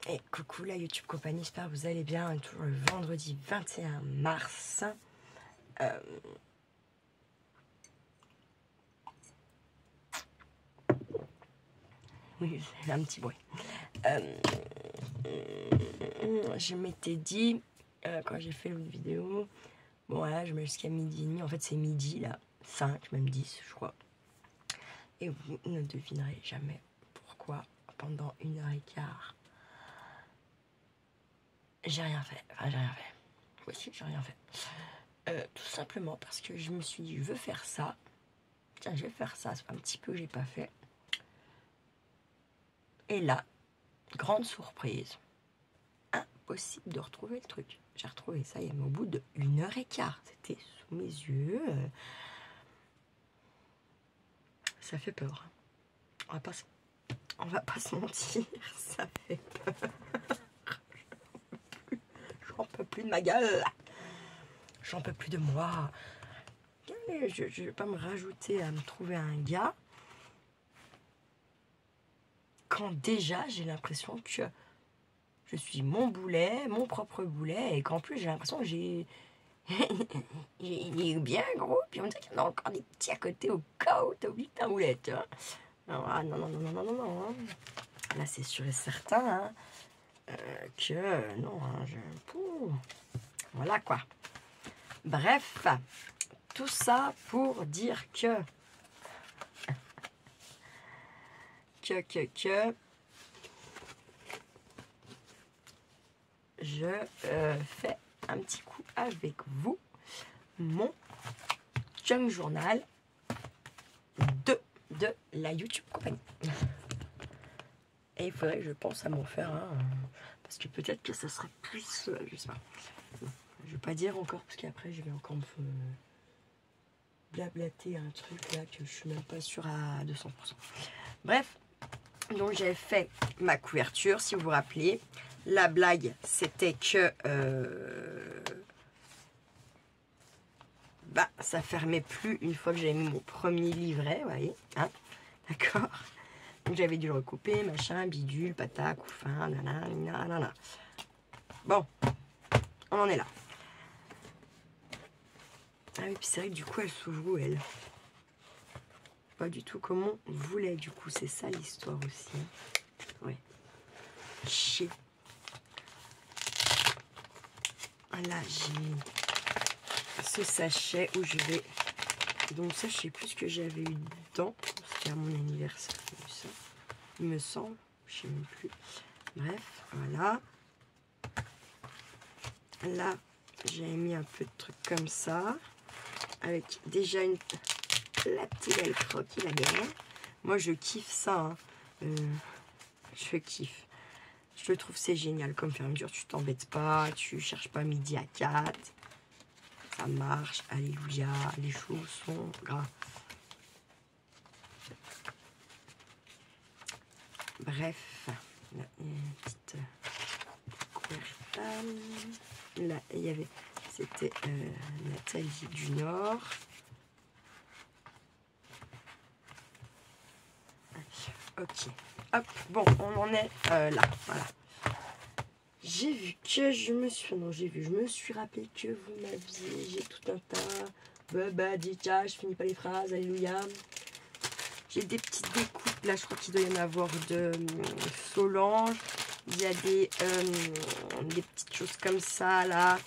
Et coucou la YouTube compagnie, j'espère que vous allez bien. Toujours le vendredi 21 mars. Oui, j'ai un petit bruit. Je m'étais dit, quand j'ai fait l'autre vidéo, bon voilà, je mets jusqu'à midi et demi. En fait, c'est midi là, 5, même 10, je crois. Et vous ne devinerez jamais pourquoi, pendant 1h15, j'ai rien fait. Enfin, j'ai rien fait. Oui, si, j'ai rien fait. Tout simplement parce que je me suis dit, je veux faire ça. Tiens, je vais faire ça. C'est un petit peu que j'ai pas fait. Et là, grande surprise, impossible de retrouver le truc. J'ai retrouvé ça, au bout de 1h15. C'était sous mes yeux. Ça fait peur. On va pas se mentir, ça fait peur. J'en peux plus de ma gueule. J'en peux plus de moi. Je vais pas me rajouter à me trouver un gars quand déjà j'ai l'impression que je suis mon boulet, mon propre boulet, et qu'en plus j'ai l'impression que il est bien gros, puis on me dit qu'il y en a encore des petits à côté au cas où t'as oublié ta boulette. Hein. Alors, ah non, non, non, non, non, non. Hein. Là c'est sûr et certain hein, que non, hein, voilà quoi. Bref, tout ça pour dire que je fais un petit coup avec vous mon junk journal de la YouTube compagnie. Et il faudrait que je pense à m'en faire un, parce que peut-être que ça serait plus, je sais pas. Je vais pas dire encore, parce qu'après je vais encore me blablater un truc là que je suis même pas sûre à 200%. Bref, donc j'avais fait ma couverture, si vous vous rappelez. La blague, c'était que ça fermait plus une fois que j'avais mis mon premier livret, vous voyez, hein, d'accord. Donc j'avais dû le recouper, machin, bidule, patac, couffin, nanana. Bon, on en est là. Ah oui, puis c'est vrai que du coup, elle s'ouvre où, elle? Pas du tout comme on voulait, du coup, c'est ça l'histoire aussi. Ouais. Chier. Là, j'ai ce sachet où je vais... Donc ça, je sais plus ce que j'avais eu dedans. C'était à mon anniversaire, ça. Il me semble. Je sais même plus. Bref, voilà. Là, j'ai mis un peu de trucs comme ça. Avec déjà la petite belle croquis là-dedans. Moi, je kiffe ça. Hein. Je kiffe. Je trouve c'est génial comme fermeture. Tu t'embêtes pas. Tu cherches pas midi à 4. Ça marche. Alléluia. Les choses sont gras. Bref. Là, une petite couverture. Là, il y avait... C'était Nathalie du Nord. Ok. Hop. Bon, on en est là. Voilà. J'ai vu que je me suis rappelé que vous m'aviez... J'ai tout un tas. Je finis pas les phrases. Alléluia. J'ai des petites découpes. Là, je crois qu'il doit y en avoir de Solange. Il y a des petites choses comme ça, là.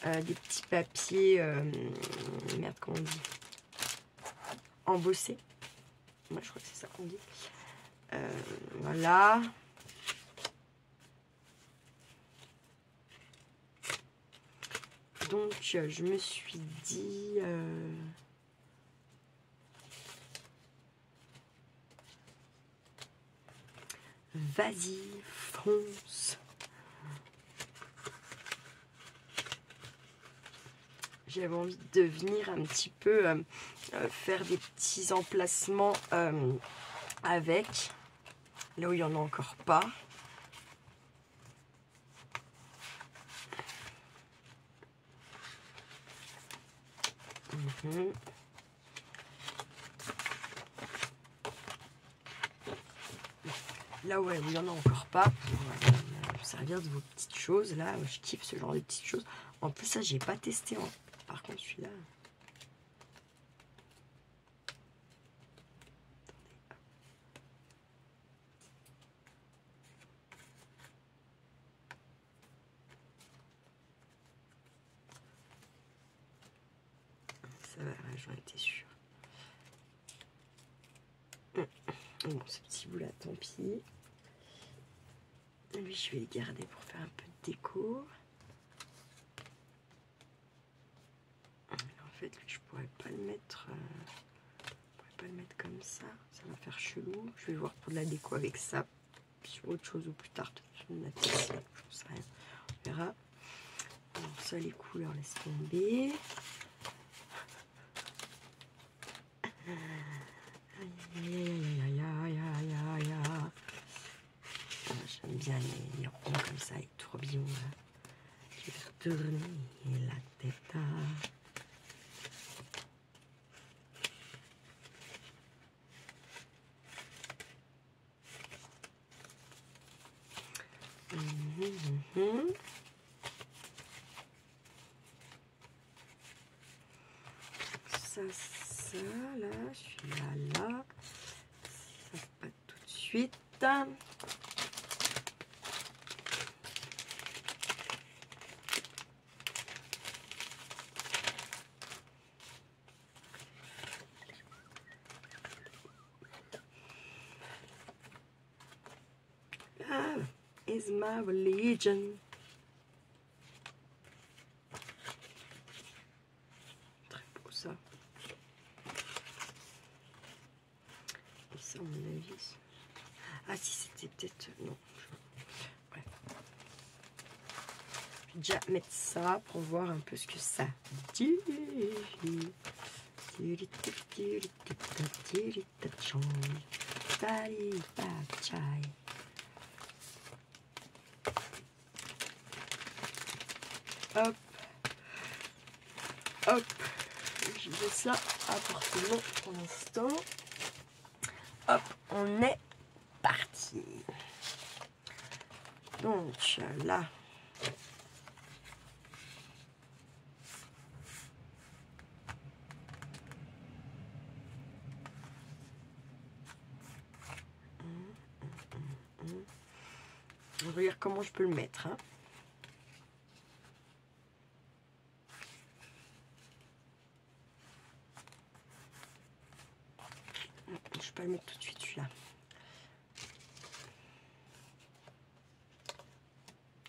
Des petits papiers, merde, comment on dit, embossés. Moi, je crois que c'est ça qu'on dit. Voilà. Donc, je me suis dit... vas-y, fonce. J'avais envie de venir un petit peu faire des petits emplacements avec, là où il n'y en a encore pas. Là ouais, où il n'y en a encore pas. vous servir de vos petites choses. Là, je kiffe ce genre de petites choses. En plus, ça, j'ai pas testé. Hein. Par contre, celui-là... Ça va, j'en étais sûre. Bon, ce petit bout là, tant pis. Lui, je vais le garder pour faire un peu de déco. En fait, lui, je pourrais pas le mettre. Comme ça. Ça va faire chelou. Je vais voir pour de la déco avec ça. Sur autre chose ou plus tard. Peut-être une lattice. Je sais rien. On verra. Alors, ça, les couleurs, laisse tomber. J'aime bien les ronds comme ça, les tourbillons. Je vais faire tourner la tête. Ça, là, celui-là, là. Ça, pas tout de suite. Love is my religion. Très beau ça. Et ça, à mon avis. Ah, si c'était peut-être. Non. Bref. Je vais déjà mettre ça pour voir un peu ce que ça dit. Hop, hop, je vais ça à portée de main pour l'instant. Hop, on est parti. Donc là, on va voir comment je peux le mettre. Hein. Je peux pas le mettre tout de suite celui-là.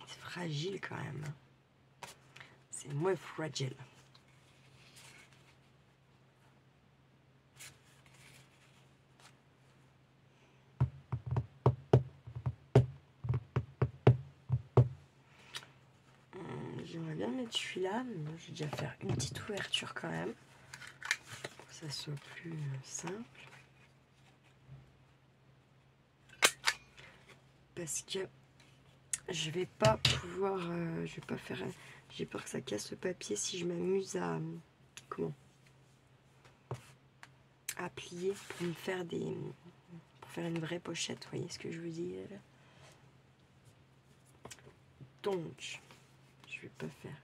C'est fragile quand même. C'est moins fragile. J'aimerais bien mettre celui-là, mais je vais déjà faire une petite ouverture quand même. Pour que ça soit plus simple. Parce que je vais pas pouvoir, je vais pas faire, j'ai peur que ça casse le papier si je m'amuse à, comment, à plier pour me faire pour faire une vraie pochette, vous voyez ce que je veux dire. Donc, je vais pas faire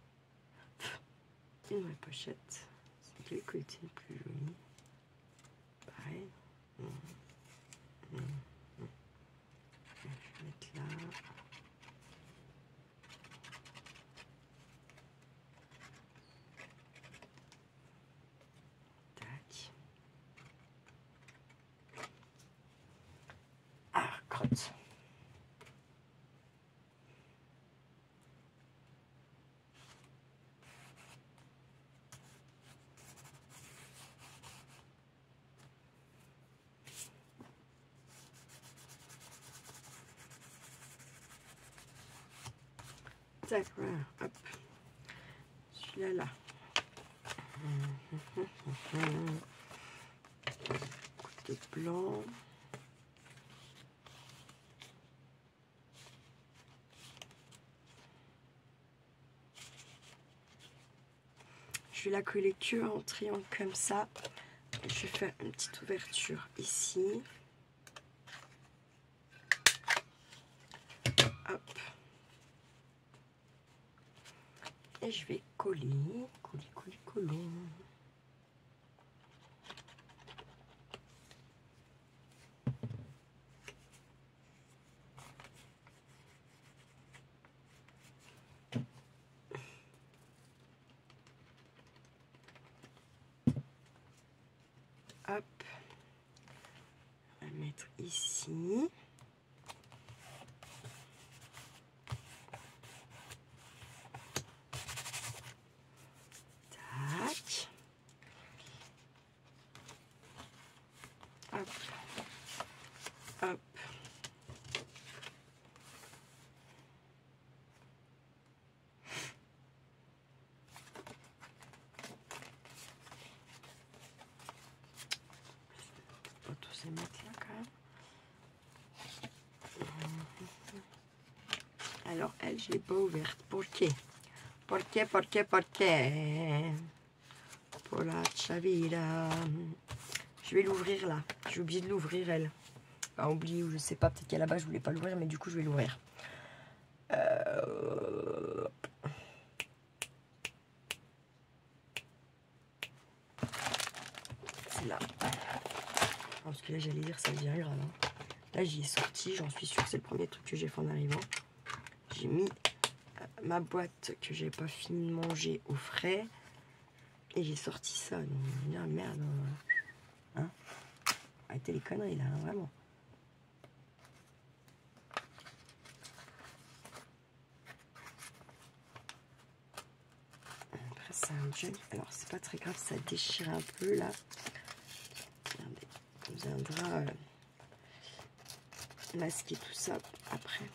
une vraie pochette, c'est que les côtés plus jolis. Pareil. Je vais mettre là. Tac. Ah, crotte. Tac, voilà, hop. Celui-là, là. Côté blanc. Je vais la coller que en triangle comme ça. Je vais faire une petite ouverture ici. Hop. Et je vais coller, coller. Hop, on va mettre ici. Tac. Hop, hop. Pas tous ces mettre là quand même. Alors elle, je l'ai pas ouverte. Pourquoi? Pour la chavira. Je vais l'ouvrir là. J'ai oublié de l'ouvrir elle. Enfin, oublié ou je sais pas. Peut-être qu'à la base je voulais pas l'ouvrir, mais du coup je vais l'ouvrir. C'est là. Parce que là j'allais dire ça devient grave. Hein. Là j'y ai sorti. J'en suis sûre que c'est le premier truc que j'ai fait en arrivant. J'ai mis ma boîte que j'ai pas fini de manger au frais. Et j'ai sorti ça. Donc je me dis, merde. Hein, arrêtez les conneries là, hein, vraiment. Après c'est un jug. Alors c'est pas très grave, ça déchire un peu là. Regardez, on viendra masquer tout ça après.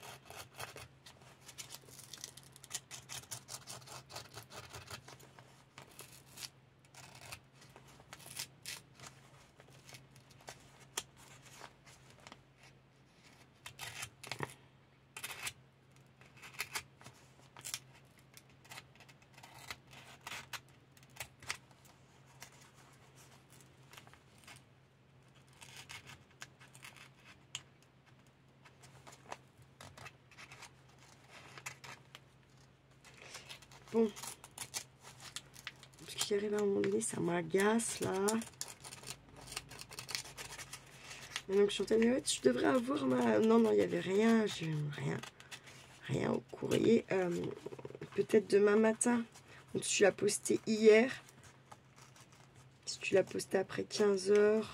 Bon, parce qu'il arrive à un moment donné, ça m'agace là. Et donc je suis en train de me dire, je devrais avoir ma... Non, il n'y avait rien, rien au courrier. Peut-être demain matin. Donc tu l'as posté hier. Si tu l'as posté après 15 h.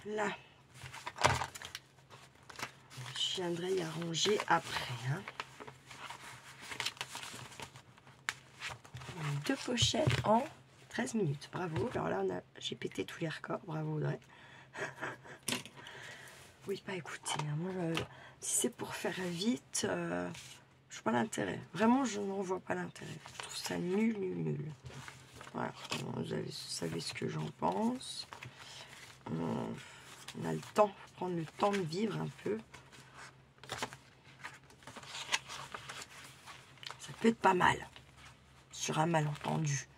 Là, je viendrai y arranger après. Hein. 2 pochettes en 13 minutes. Bravo. Alors là, j'ai pété tous les records. Bravo, Audrey. Oui, bah écoutez, moi, si c'est pour faire vite, je vois pas l'intérêt. Vraiment, je n'en vois pas l'intérêt. Je trouve ça nul. Voilà. Vous savez ce que j'en pense. On a le temps, faut prendre le temps de vivre un peu. Ça peut être pas mal, sur un malentendu.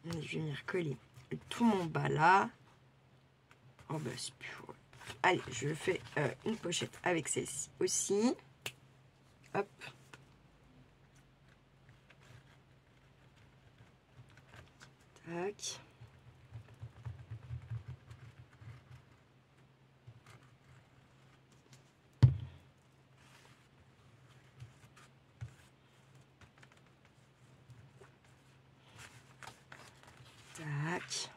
Je vais venir coller tout mon bas là. Oh bah c'est plus... Allez, je fais une pochette avec celle-ci aussi. Hop. Tac. Tac.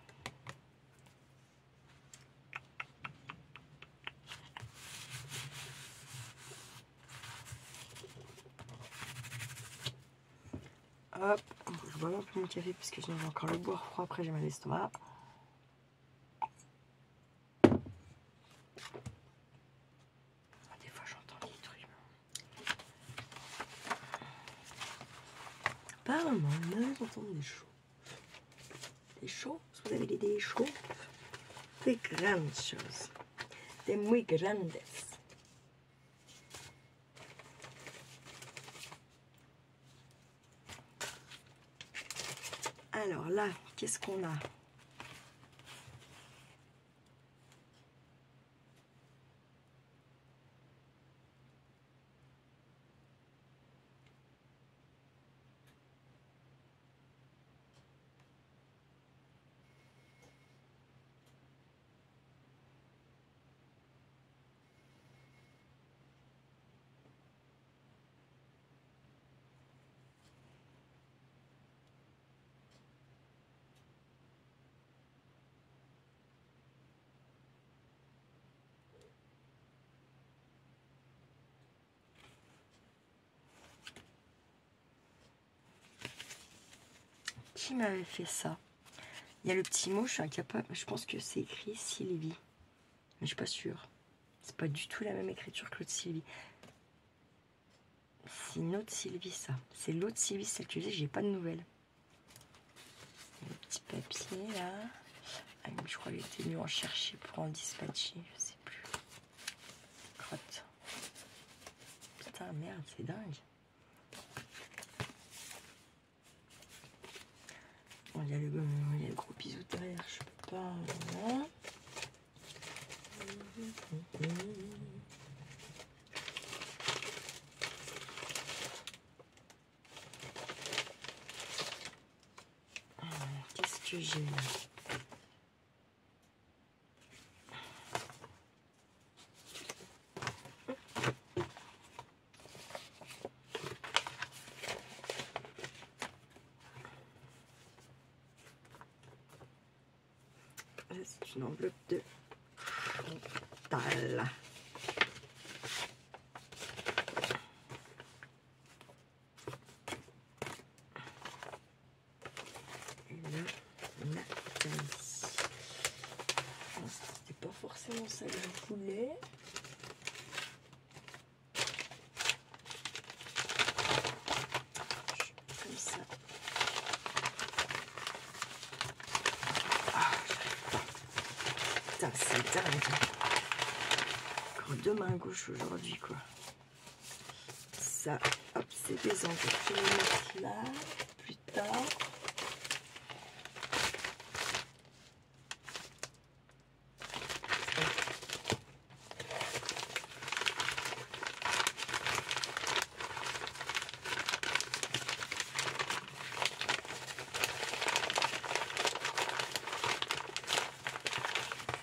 Hop. Je bois un peu mon café parce que je vais encore le boire froid. Après, j'ai mal à l'estomac. maman, j'entends des chauds. Des chauds? Vous avez des dés chauds? Des grandes choses. Des muy grandes. Alors là, qu'est-ce qu'on a? Qui m'avait fait ça? Il y a le petit mot, je suis incapable. Je pense que c'est écrit Sylvie. Mais je suis pas sûre. C'est pas du tout la même écriture que l'autre Sylvie. C'est une autre Sylvie, ça. C'est l'autre Sylvie, celle que je disais, j'ai pas de nouvelles. Le petit papier, là. Ah, je crois qu'elle était venue en chercher pour en dispatcher. Je sais plus. Crotte. Putain, merde, c'est dingue. Bon, il y a le gros bisou derrière, je peux pas. Voilà. Qu'est-ce que j'ai là? C'est une enveloppe de Chantal. Et là, Nathalie. C'était pas forcément ça que je voulais. Comme ça. Ah, putain, c'est dingue. Encore deux mains gauches aujourd'hui, quoi. Ça, hop, c'est des enveloppes. Je vais les mettre là, plus tard.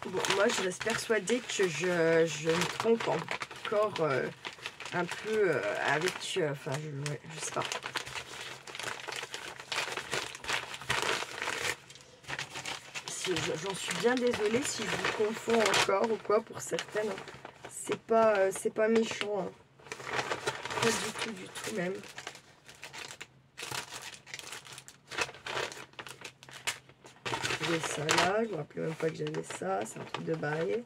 Bon, moi, je reste persuadée que je me trompe encore un peu avec... enfin, ouais, je sais pas. Si, j'en suis bien désolée si je vous confonds encore ou quoi pour certaines. C'est pas méchant. Hein. Pas du tout même. J'ai ça là, je me rappelais même pas que j'avais ça, c'est un truc de bail.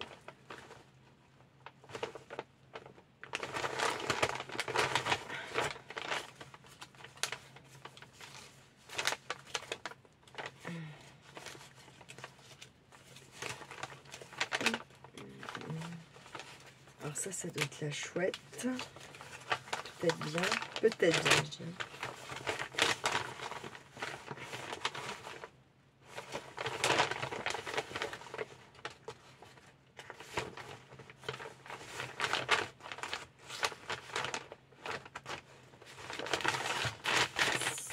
Alors ça doit être la chouette. Peut-être bien, je dirais.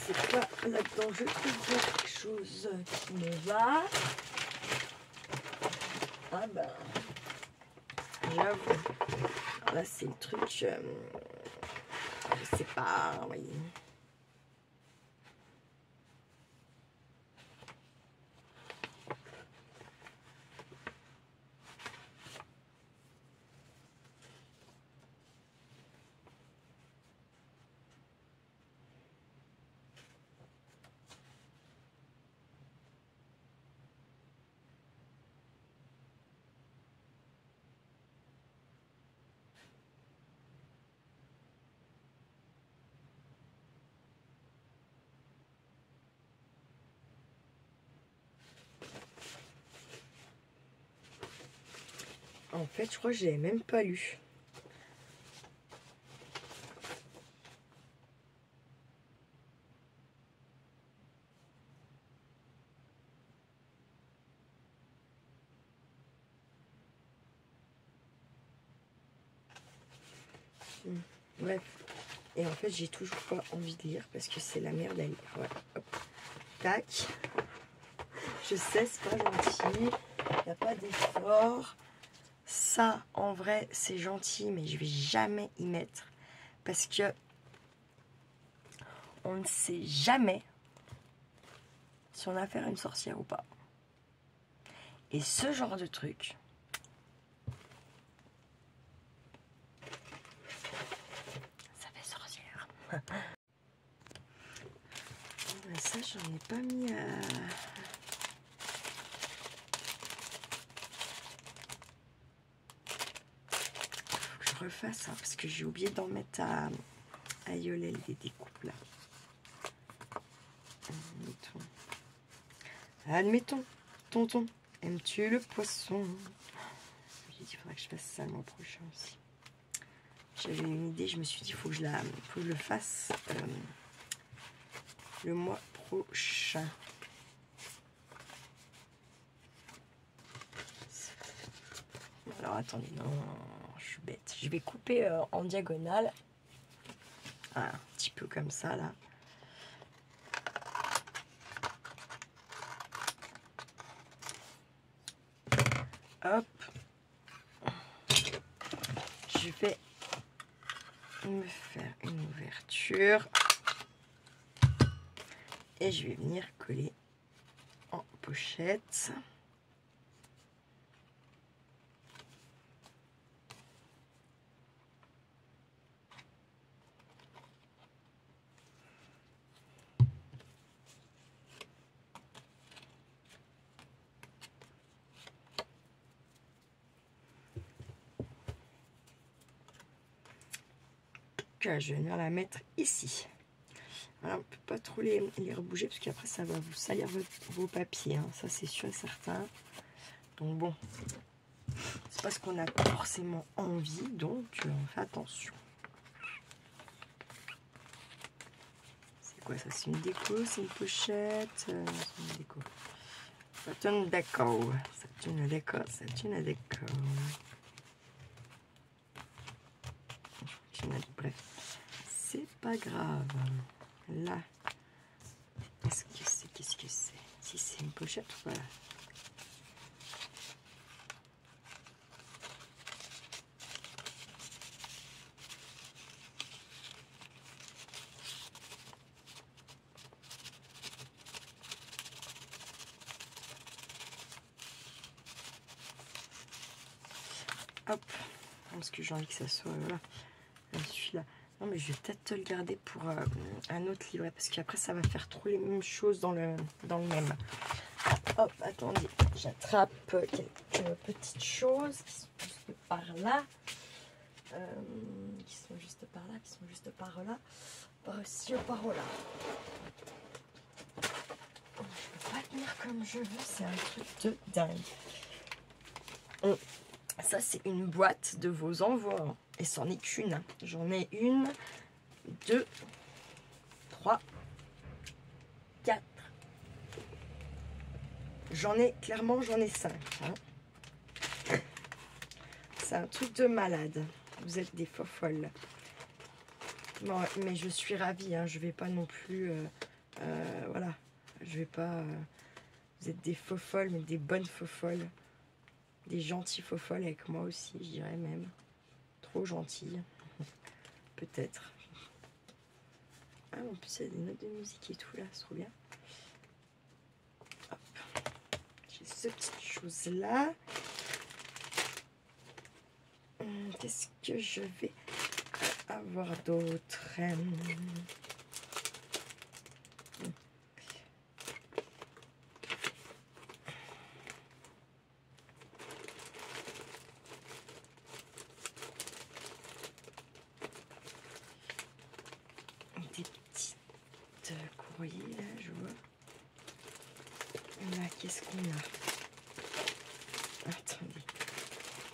C'est pas là-dedans, je trouve quelque chose qui me va. Ah ben, j'avoue. Là, c'est le truc, je sais pas, oui. En fait, je crois que je l'avais même pas lu. Bref. Et en fait, j'ai toujours pas envie de lire parce que c'est la merde à lire. Voilà. Hop. Tac. Je sais, c'est pas gentil. Il n'y a pas d'effort. Ça, en vrai, c'est gentil, mais je vais jamais y mettre. Parce que on ne sait jamais si on a affaire à une sorcière ou pas. Et ce genre de truc, ça fait sorcière. Ça, j'en ai pas mis à... Faut que je refasse, hein, parce que j'ai oublié d'en mettre à Yolelle des découpes, là. Admettons, tonton, aimes-tu le poisson? J'ai dit, il faudrait que je fasse ça le mois prochain aussi. J'avais une idée, je me suis dit, il faut que je le fasse le mois prochain. Alors attendez, non, je suis bête. Je vais couper en diagonale. Ah, un petit peu comme ça là. Hop. Je vais me faire une ouverture. Et je vais venir coller en pochette. Je vais venir la mettre ici. Alors, on ne peut pas trop les rebouger parce qu'après ça va vous salir vos papiers, hein. Ça c'est sûr et certain. Donc bon, c'est pas ce qu'on a forcément envie, donc on fait attention. C'est quoi ça? C'est une déco, c'est une pochette, c'est une déco. C'est une déco, c'est une déco, c'est une déco. Bref, c'est pas grave. Là, qu'est-ce que c'est? Qu'est-ce que c'est? Si c'est une pochette, voilà. Hop, parce que j'ai envie que ça soit là. Celui-là. Non, mais je vais peut-être te le garder pour un autre livret parce qu'après ça va faire trop les mêmes choses dans le même. Hop, attendez, j'attrape quelques petites choses qui sont juste par là. Qui sont juste par là, qui sont juste par là. Par ici ou par là. Je peux pas tenir comme je veux, c'est un truc de dingue. Ça, c'est une boîte de vos envois. Et c'en est qu'une. J'en ai une, 2, 3, 4. J'en ai 5. Hein. C'est un truc de malade. Vous êtes des faux folles. Bon, mais je suis ravie. Hein. Je vais pas non plus... voilà. Je vais pas... vous êtes des faux folles, mais des bonnes faux folles. Des gentils faux folles avec moi aussi, je dirais même. Trop gentilles. Peut-être. Ah, en plus, il y a des notes de musique et tout là, c'est trop bien. Hop. J'ai ces petites choses-là. Qu'est-ce que je vais avoir d'autre? Des petites courriers là, je vois. Là, qu'est-ce qu'on a? Attendez.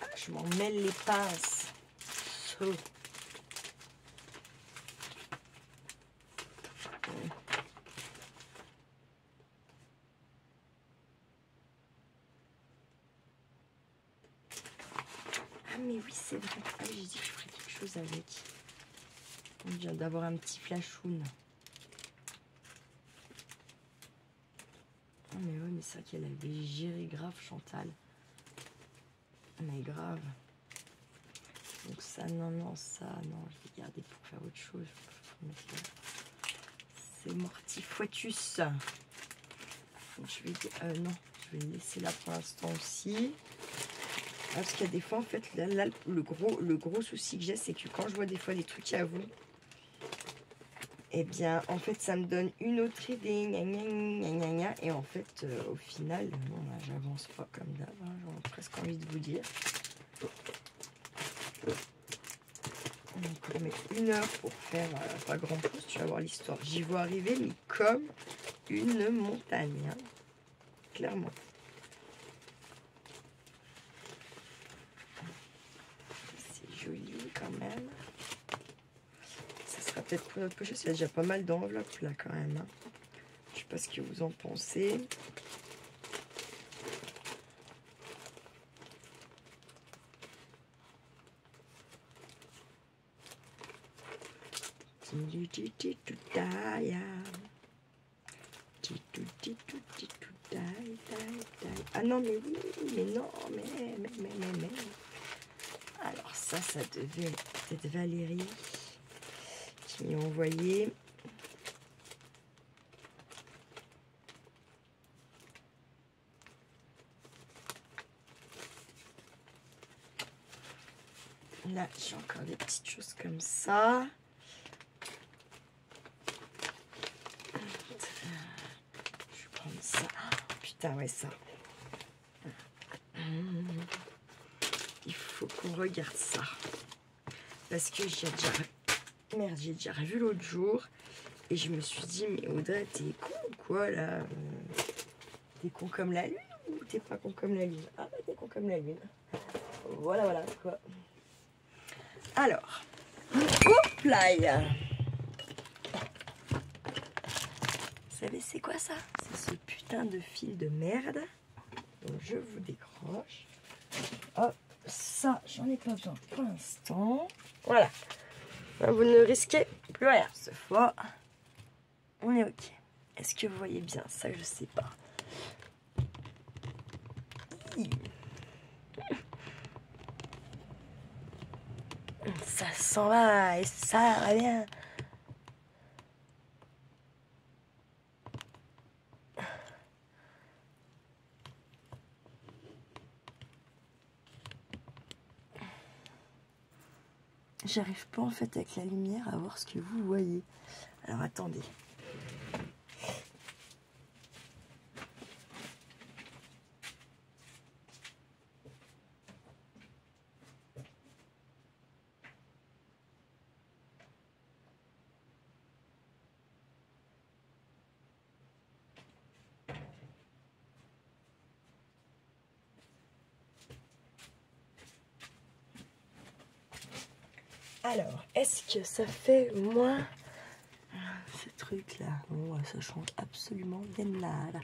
Ah, je m'en mêle les pinces. So. Ah mais oui, c'est vrai. Ah, j'ai dit que je ferais quelque chose avec. On vient d'avoir un petit flashoun. Ah mais ouais, mais c'est vrai qu'elle avait géré grave, Chantal. Mais grave. Donc ça, non, ça, non, je vais garder pour faire autre chose. C'est Mortifouetus. Donc je vais non, je vais le laisser là pour l'instant aussi. Parce qu'il y a des fois, en fait, là le gros souci que j'ai, c'est que quand je vois des fois des trucs à vous, eh bien, en fait, ça me donne une autre idée, gna, gna, gna, gna, gna, et en fait, au final, non, là, j'avance pas comme d'hab, hein, j'aurais presque envie de vous dire. On va mettre 1 heure pour faire pas grand chose, tu vas voir l'histoire. J'y vois arriver, mais comme une montagne, hein, clairement. C'est joli quand même. Ça sera peut-être pour notre pochette, il y a déjà pas mal d'enveloppes là quand même. Hein. Je sais pas ce que vous en pensez. Ah non, mais oui, mais non, mais. Alors ça devait être Valérie qui m'a envoyé. Là, j'ai encore des petites choses comme ça. Je vais prendre ça. Oh, putain, ouais, ça. Il faut qu'on regarde ça. Parce que j'ai déjà... Merde, j'ai déjà revu l'autre jour. Et je me suis dit, mais Audrey, t'es con ou quoi, là? T'es con comme la lune ou t'es pas con comme la lune? Ah, bah, t'es con comme la lune. Voilà, quoi. Alors, hop là. Vous savez, c'est quoi ça? C'est ce putain de fil de merde. Donc, je vous décroche. Hop, ça, j'en ai pas besoin pour l'instant. Voilà. Là, vous ne risquez plus rien. Cette fois, on est OK. Est-ce que vous voyez bien? Ça, je sais pas. Ça s'en va et ça va bien. J'arrive pas en fait avec la lumière à voir ce que vous voyez. Alors attendez. Alors, est-ce que ça fait moins ce truc-là? Bon, ça change absolument rien de nada.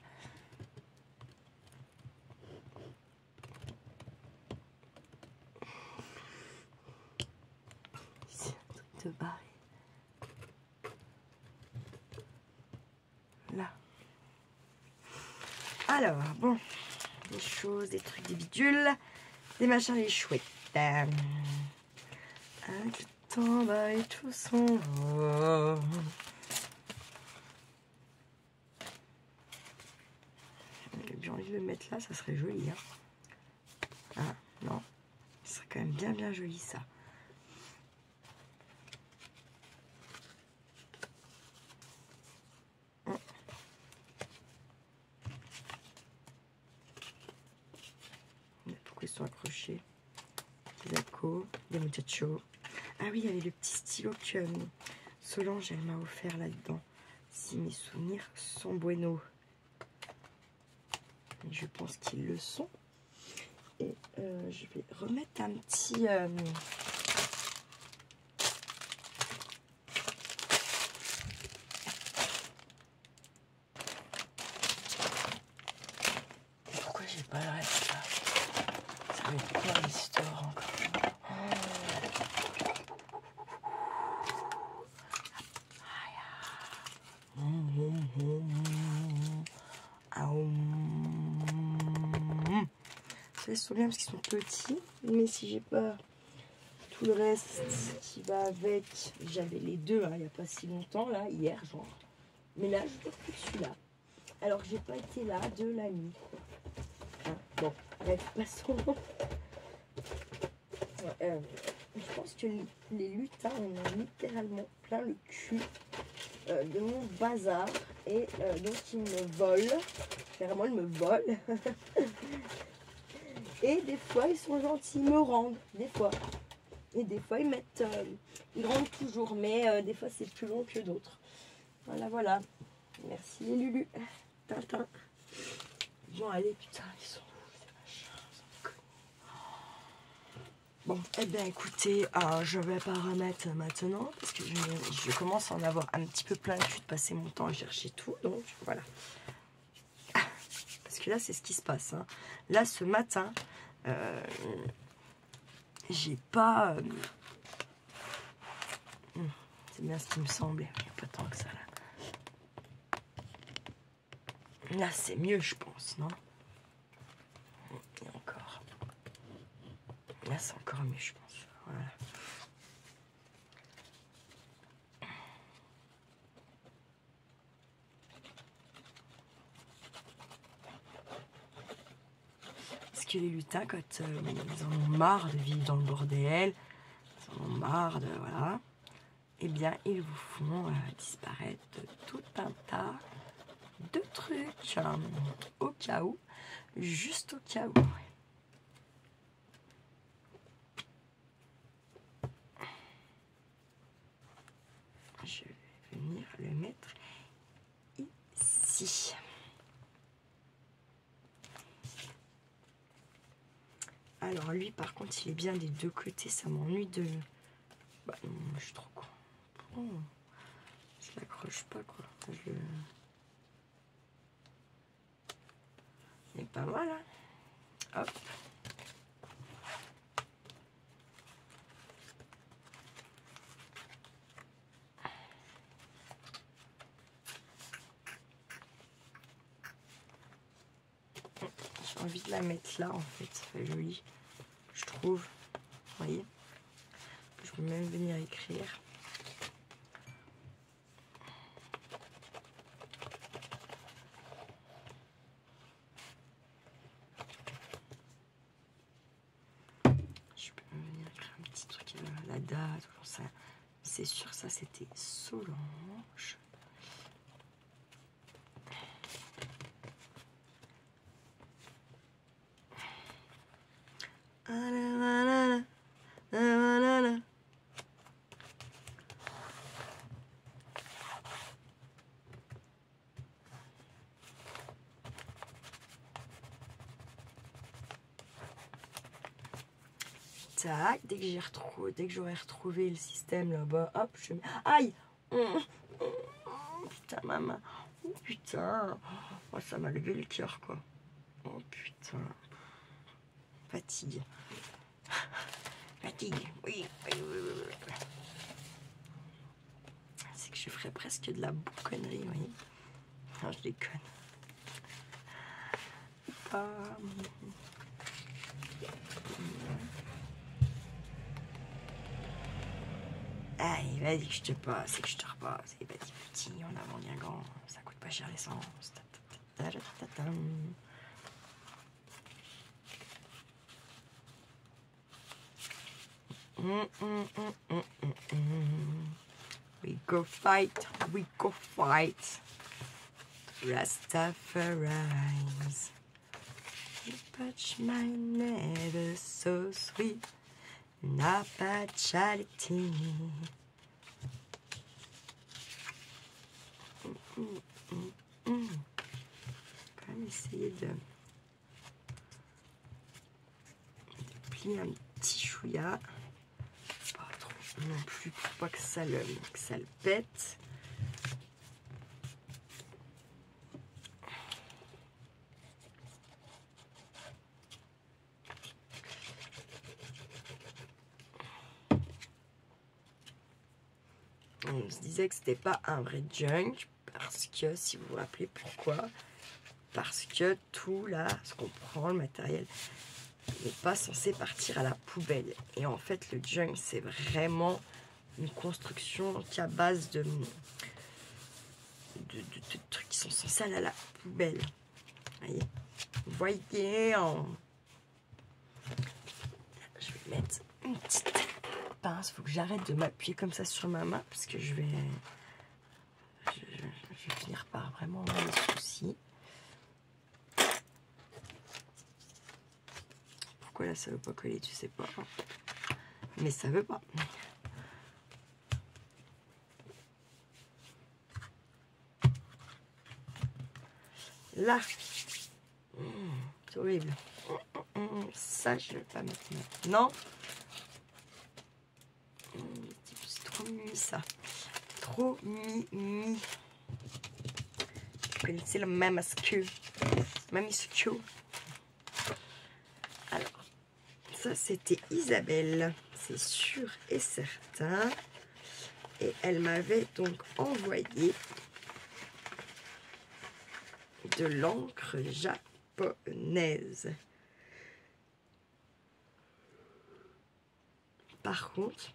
C'est un truc de barré. Là. Alors, bon. Des choses, des trucs, des bidules, des machins, des chouettes. Avec le temps, bah, et tout s'en va. J'ai bien envie de le mettre là, ça serait joli. Hein. Ah, non. Ce serait quand même bien joli, ça. Pourquoi ils sont accrochés? Des accos, des muchachos. Ah oui, il y avait le petit stylo que Solange, elle m'a offert là-dedans. Si mes souvenirs sont buenos. Et je pense qu'ils le sont. Et je vais remettre un petit... Pourquoi j'ai pas le reste là? Ça va être quoi l'histoire encore? Ça se bien parce qu'ils sont petits, mais si j'ai pas tout le reste qui va avec, j'avais les deux hein, il n'y a pas si longtemps là, hier genre, mais là je trouve plus celui-là. Alors j'ai pas été là de la nuit. Hein, bon, bref, passons. Je pense que les lutins on a littéralement plein le cul de mon bazar et donc ils me volent. Clairement ils me volent. Et des fois ils sont gentils, ils me rendent, des fois. Et des fois ils mettent, ils rendent toujours, mais des fois c'est plus long que d'autres. Voilà, voilà. Merci les Lulu. Tintin. Bon allez, putain, ils sont où ces machins, ça me connaît. Bon, eh bien écoutez, je vais pas remettre maintenant parce que je commence à en avoir un petit peu plein le cul de passer mon temps à chercher tout, donc voilà. Parce que là c'est ce qui se passe. Hein. Là ce matin, j'ai pas... c'est bien ce qui me semblait, il n'y a pas tant que ça là. Là c'est mieux je pense, non? Et encore. Là c'est encore mieux je pense. Voilà. Parce que les lutins, quand ils en ont marre de vivre dans le bordel, ils en ont marre de... Voilà. Eh bien, ils vous font disparaître tout un tas de trucs. Hein, au cas où. Juste au cas où. Je vais venir le mettre ici. Alors lui par contre il est bien des deux côtés, ça m'ennuie de... Bah non, je suis trop con. Oh, je l'accroche pas quoi. Je... Il est pas mal hein. Hop. J'ai envie de la mettre là en fait, ça fait joli, je trouve. Vous voyez, je peux même venir écrire. Je peux même venir écrire un petit truc, la date, ça. C'est sûr, ça c'était Solange. Tac, dès que j'aurai retrouvé le système là-bas, hop, je mets... Aïe! Putain, maman. Oh putain. Oh, ça m'a levé le cœur, quoi. Oh putain. Fatigue. Fatigue, oui. C'est que je ferais presque de la bouconnerie, vous voyez. Non, je déconne. Allez, vas-y que je te passe et que je te repasse. Et vas-y petit, on a vendu un grand, ça coûte pas cher l'essence. We go fight, we go fight. Rastafari's. You touch my never so sweet. Not bad charity. Quand même essayer de plie un petit chouïa. Pas trop non plus pour pas que ça le pète. On se disait que c'était pas un vrai junk parce que, si vous vous rappelez pourquoi, parce que tout là, ce qu'on prend, le matériel, n'est pas censé partir à la poubelle. Et en fait, le junk, c'est vraiment une construction qui est à base de trucs qui sont censés aller à la poubelle. Vous voyez, je vais mettre une petite pince. Il faut que j'arrête de m'appuyer comme ça sur ma main parce que je vais finir par vraiment avoir des soucis. Pourquoi là ça veut pas coller, tu sais pas. Mais ça veut pas. Là, c'est horrible. Ça, je vais pas mettre maintenant. C'est trop mimi ça. Trop mimi. Vous connaissez le mamasque. Mamisque. Alors, ça c'était Isabelle, c'est sûr et certain. Et elle m'avait donc envoyé de l'encre japonaise. Par contre,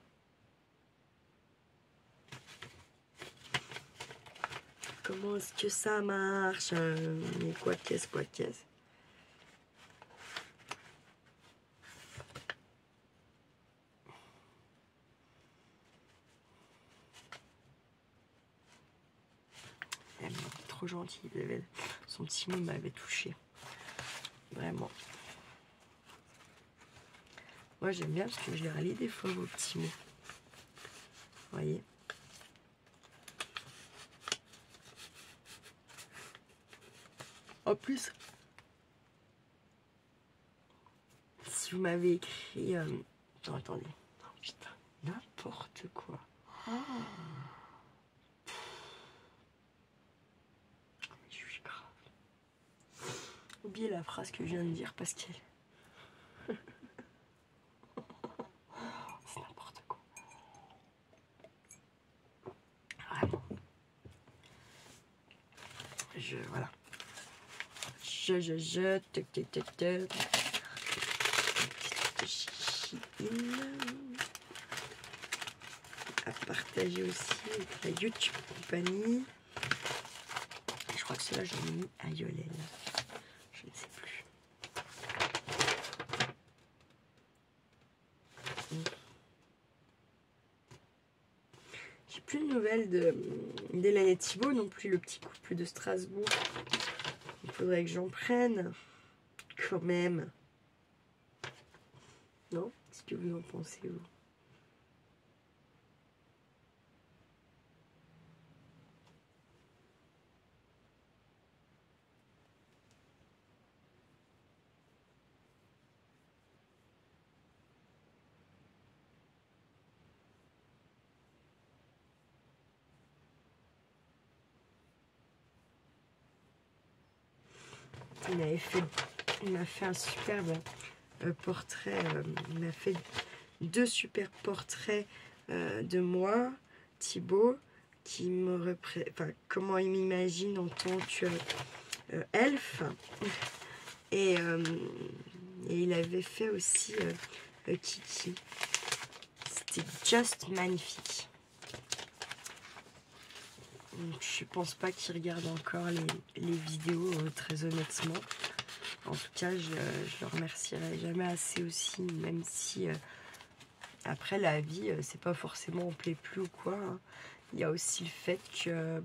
comment est-ce que ça marche? Mais quoi qu'est-ce? Elle est trop gentille, Isabelle. Son petit mot m'avait touché. Vraiment. Moi, j'aime bien parce que je les relis des fois, vos petits mots. Vous voyez? En plus, si vous m'avez écrit... Non, attendez. Oh, putain, n'importe quoi. Oh. Je suis grave. Oubliez la phrase que je viens de dire parce qu'elle... C'est n'importe quoi. Vraiment. Voilà. À partager aussi avec la YouTube compagnie. Je crois que cela j'en ai mis à Yolène. Je ne sais plus. J'ai plus de nouvelles d'Hélène et Thibaut non plus, le petit couple de Strasbourg. Il faudrait que j'en prenne quand même. Non? Qu'est-ce que vous en pensez, vous? Il m'a fait un superbe portrait. Il m'a fait 2 super portraits de moi, Thibaut, qui me représente, enfin, comment il m'imagine en tant que elfe. Et il avait fait aussi Kiki. C'était juste magnifique. Je pense pas qu'il regarde encore les vidéos, très honnêtement. En tout cas, je le remercierai jamais assez aussi, même si après la vie, c'est pas forcément on plaît plus ou quoi. Hein. Il y a aussi le fait que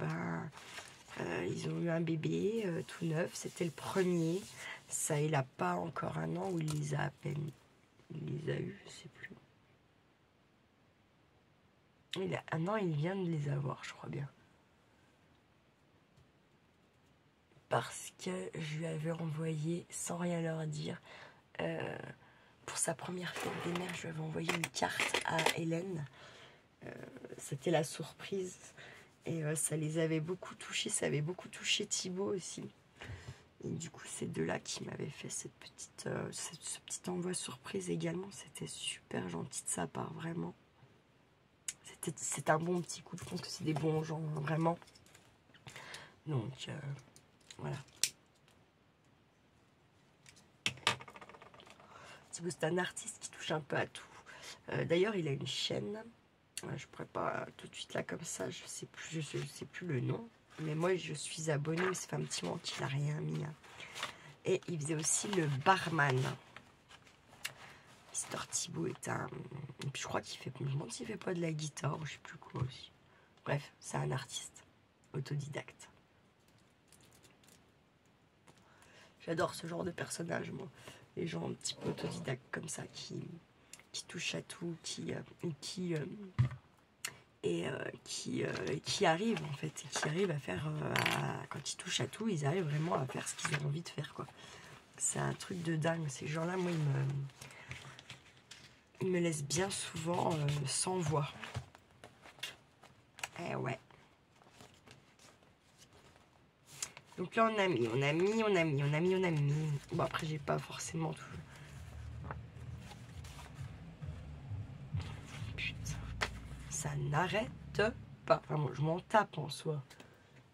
ils ont eu un bébé tout neuf, c'était le premier. Ça, il a pas encore un an, ou il les a à peine. Il les a eu, je sais plus. Il a un an, il vient de les avoir, je crois bien. Parce que je lui avais envoyé, sans rien leur dire, pour sa première fête des mères, je lui avais envoyé une carte à Hélène. C'était la surprise. Et ça les avait beaucoup touchés. Ça avait beaucoup touché Thibaut aussi. Et du coup, c'est de là qui m'avait fait ce petit envoi surprise également. C'était super gentil de sa part, vraiment. C'est un bon petit coup. Je pense que c'est des bons gens, hein, vraiment. Donc, voilà. Thibaut, c'est un artiste qui touche un peu à tout. D'ailleurs, il a une chaîne. Je pourrais pas tout de suite là comme ça. Je sais plus le nom. Mais moi, je suis abonnée. Mais ça fait un petit moment qu'il n'a rien mis. Hein. Et il faisait aussi le barman. Mister Thibaut est un... Et puis je crois qu'il fait... Je me demande s'il fait pas de la guitare ou je sais plus quoi aussi. Bref, c'est un artiste autodidacte. J'adore ce genre de personnage, moi. Les gens un petit peu autodidactes comme ça, qui touchent à tout, qui arrivent en fait, et qui arrivent à faire... quand ils touchent à tout, ils arrivent vraiment à faire ce qu'ils ont envie de faire, quoi. C'est un truc de dingue. Ces gens-là, moi, ils me laissent bien souvent sans voix. Eh ouais. Donc là, on a mis. Bon, après, j'ai pas forcément tout. Putain. Ça n'arrête pas. Enfin, moi, je m'en tape en soi.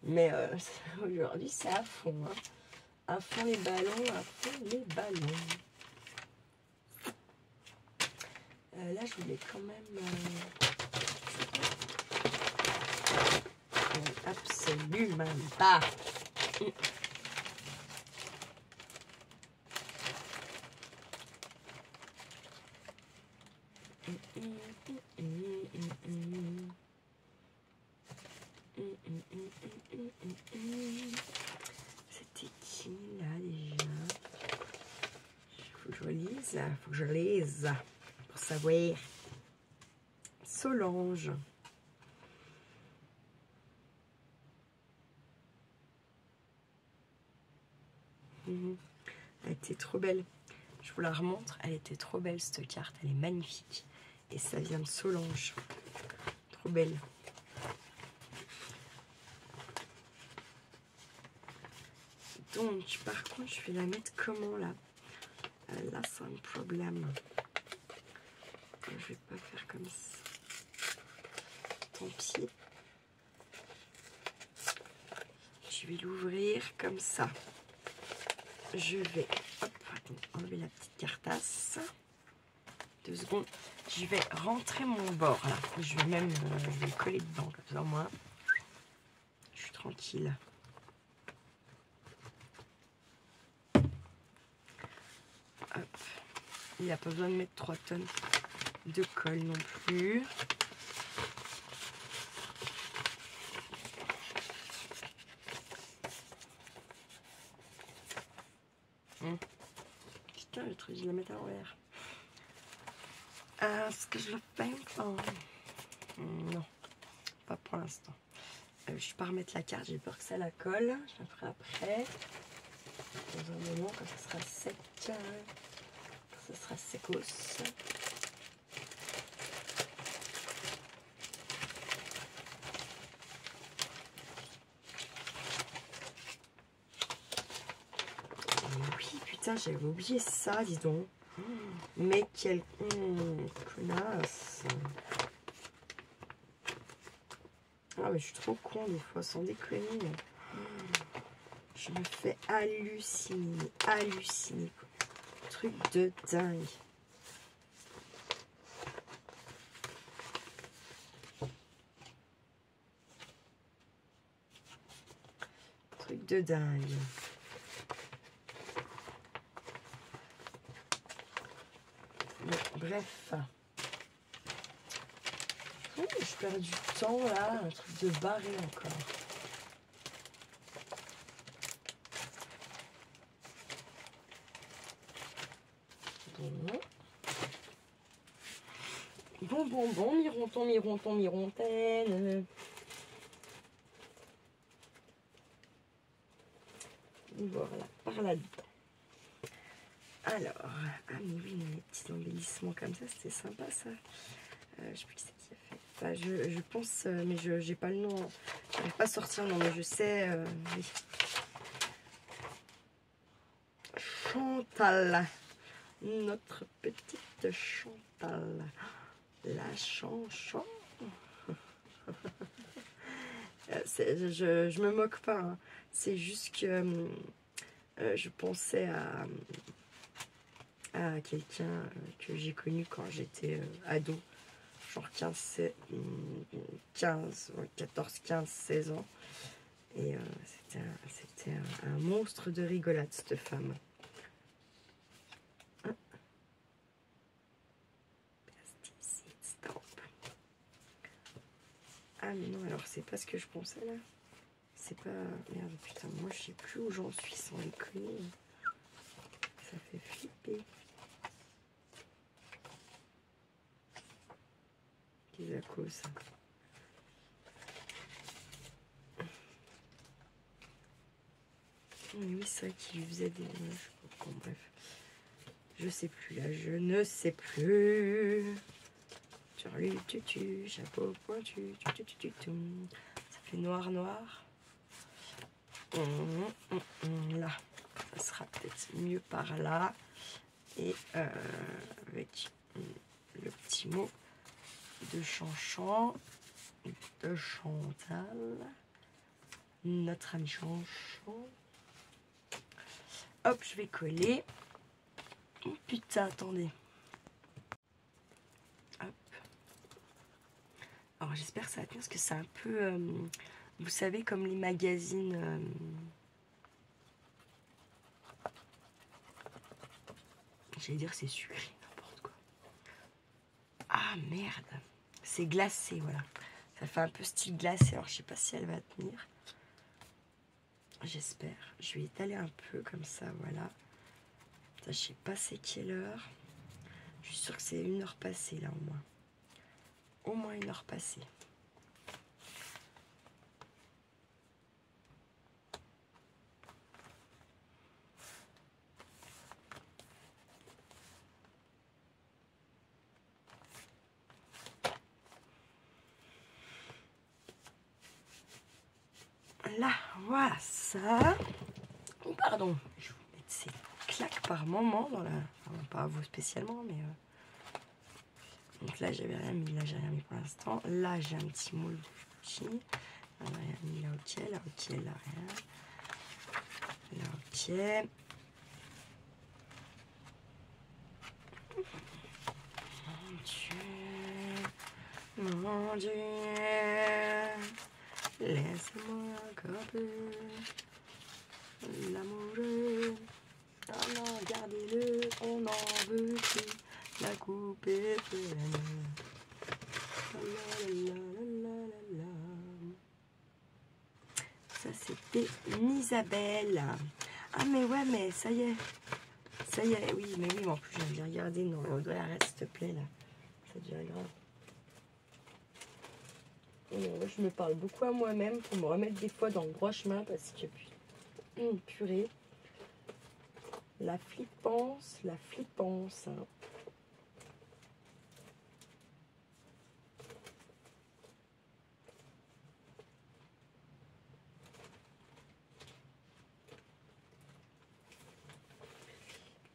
Mais aujourd'hui, c'est à fond. Hein. À fond les ballons, à fond les ballons. Là, je voulais quand même... absolument pas. C'était qui là déjà? Faut que je lise, faut que je lise pour savoir. Solange. Elle était trop belle. Je vous la remontre. Elle était trop belle cette carte. Elle est magnifique. Et ça vient de Solange. Trop belle. Donc, par contre, je vais la mettre comment là? Là, c'est un problème. Je vais pas faire comme ça. Tant pis. Je vais l'ouvrir comme ça. Je vais enlever la petite cartasse. 2 secondes. Je vais rentrer mon bord là. Je vais même le coller dedans comme ça au moins. Je suis tranquille. Hop. Il n'y a pas besoin de mettre 3 tonnes de colle non plus. Putain, le truc, je la mettre à l'envers. Est-ce que je le fais enfin... Non, pas pour l'instant. Je ne vais pas remettre la carte, j'ai peur que ça la colle. Je la ferai après. Dans un moment, quand ça sera sec, quand ça sera secos. Oui, putain, j'avais oublié ça, dis donc. Mais quelle connasse. Ah, mais je suis trop con des fois, sans déconner. Je me fais halluciner. Halluciner. Truc de dingue. Truc de dingue. Bon, bref. Oh, je perds du temps là. Un truc de barré encore. Bon, mirontaine. Voilà, par là-dedans. Alors, ah mais oui, mais les petits embellissements comme ça, c'était sympa ça. Je sais plus qui c'est qui a fait. Enfin, je pense, mais je j'ai pas le nom. Je n'arrive pas à sortir, non, mais je sais. Oui. Chantal. Notre petite Chantal. La chanson. Je me moque pas. Hein. C'est juste que je pensais à quelqu'un que j'ai connu quand j'étais ado. Genre 14, 15, 16 ans. Et c'était un monstre de rigolade, cette femme. Plasticide Stamp. Ah mais non, alors c'est pas ce que je pensais là. C'est pas... Merde, putain, moi je sais plus où j'en suis sans déconner. Ça fait flipper. Qu'est-ce que c'est ça? Oui, c'est vrai qu'il lui faisait des... Bon, bref. Je sais plus là, je ne sais plus. Charlie, tutu, chapeau pointu, ça fait noir, noir. Là, ça sera peut-être mieux par là. Et avec le petit mot de Chanchan, de Chantal, notre ami Chanchan. Hop, je vais coller. Oh, putain, attendez. Hop. Alors j'espère que ça va tenir parce que c'est un peu, vous savez, comme les magazines. J'allais dire c'est sucré, n'importe quoi. Ah merde, c'est glacé, voilà. Ça fait un peu style glacé, alors je sais pas si elle va tenir. J'espère. Je vais étaler un peu comme ça, voilà. Je sais pas c'est quelle heure. Je suis sûre que c'est 1 heure passée là au moins. Au moins 1 heure passée. Là, voilà ça. Pardon, je vais vous mettre ces claques par moment dans la... Enfin, pas à vous spécialement, mais... Donc là, j'avais rien mis, là, j'ai rien mis pour l'instant. Là, j'ai un petit moule de Gucci. Là, rien mis, là, ok, là, ok, là, rien. Là, ok. Mon Dieu, mon Dieu, laisse-moi encore peu l'amoureux. Ah non, gardez-le, on n'en veut plus. La coupe est pleine. Ça, c'était Isabelle. Ah, mais ouais, mais ça y est. Ça y est, oui, mais oui, mais en plus, je viens de regarder. Non, Audrey, arrête, s'il te plaît, là. Ça devient grave. Je me parle beaucoup à moi-même pour me remettre des fois dans le droit chemin parce que, purée. La flippance, la flippance. Hein.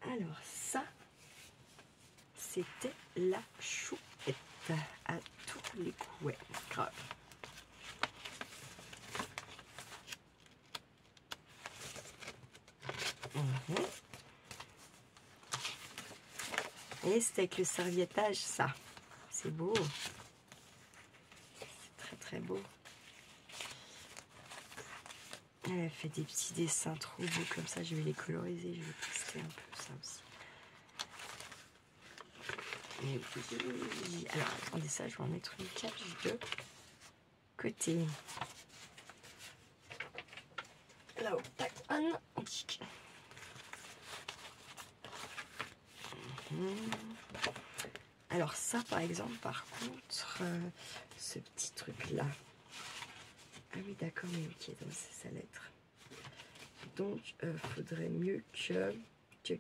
Alors ça, c'était la chouette à tous les coups. Ouais, grave. Et c'est avec le serviettage, ça. C'est beau. C'est très très beau. Elle a fait des petits dessins trop beaux comme ça. Je vais les coloriser. Je vais tester un peu ça aussi. Et oui. Alors attendez ça, je vais en mettre une cache de côté. Là-haut, tac, alors ça par exemple, par contre, ce petit truc là. Ah oui d'accord, mais ok, donc c'est sa lettre. Donc faudrait mieux que Je